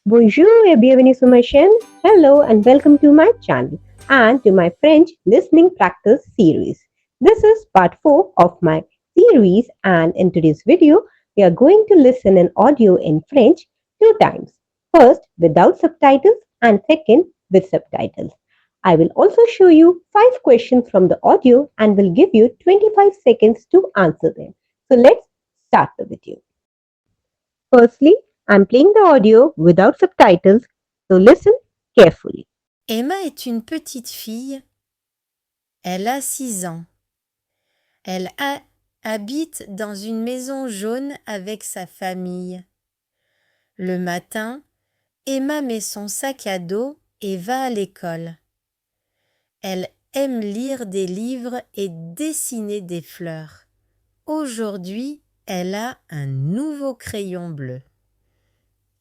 Bonjour et bienvenue sur ma chaîne. Hello and welcome to my channel and to my French listening practice series. This is part 4 of my series, and in today's video, we are going to listen an audio in French 2 times. First without subtitles and second with subtitles. I will also show you 5 questions from the audio and will give you 25 seconds to answer them. So let's start the video. Firstly, I'm playing the audio without subtitles, so listen carefully. Emma est une petite fille. Elle a 6 ans. Elle habite dans une maison jaune avec sa famille. Le matin, Emma met son sac à dos et va à l'école. Elle aime lire des livres et dessiner des fleurs. Aujourd'hui, elle a un nouveau crayon bleu.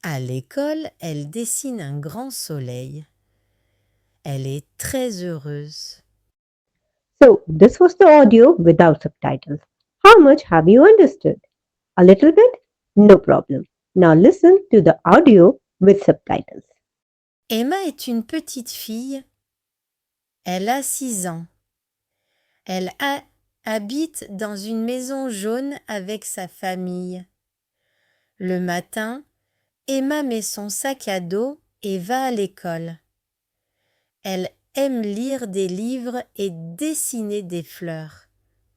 À l'école, elle dessine un grand soleil. Elle est très heureuse. So, this was the audio without subtitles. How much have you understood? A little bit? No problem. Now listen to the audio with subtitles. Emma est une petite fille. Elle a 6 ans. Elle habite dans une maison jaune avec sa famille. Le matin, Emma met son sac à dos et va à l'école. Elle aime lire des livres et dessiner des fleurs.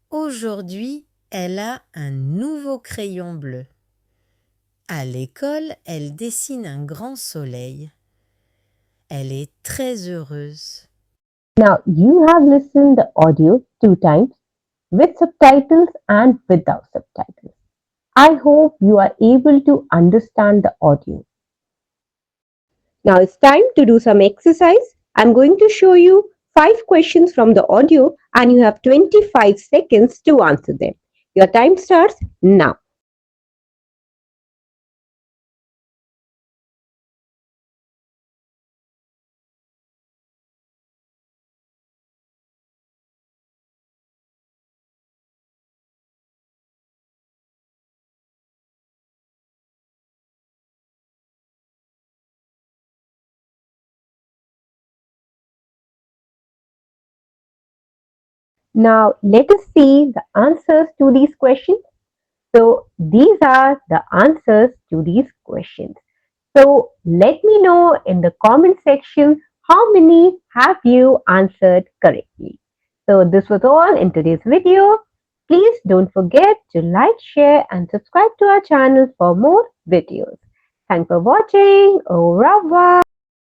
Aujourd'hui, elle a un nouveau crayon bleu. À l'école, elle dessine un grand soleil. Elle est très heureuse. Now you have listened the audio 2 times with subtitles and without subtitles. I hope you are able to understand the audio. Now it's time to do some exercise. I'm going to show you 5 questions from the audio and you have 25 seconds to answer them. Your time starts now. Now let us see the answers to these questions. So these are the answers to these questions. So let me know in the comment section how many have you answered correctly. So this was all in today's video. Please don't forget to like, share and subscribe to our channel for more videos. Thanks for watching. Au revoir.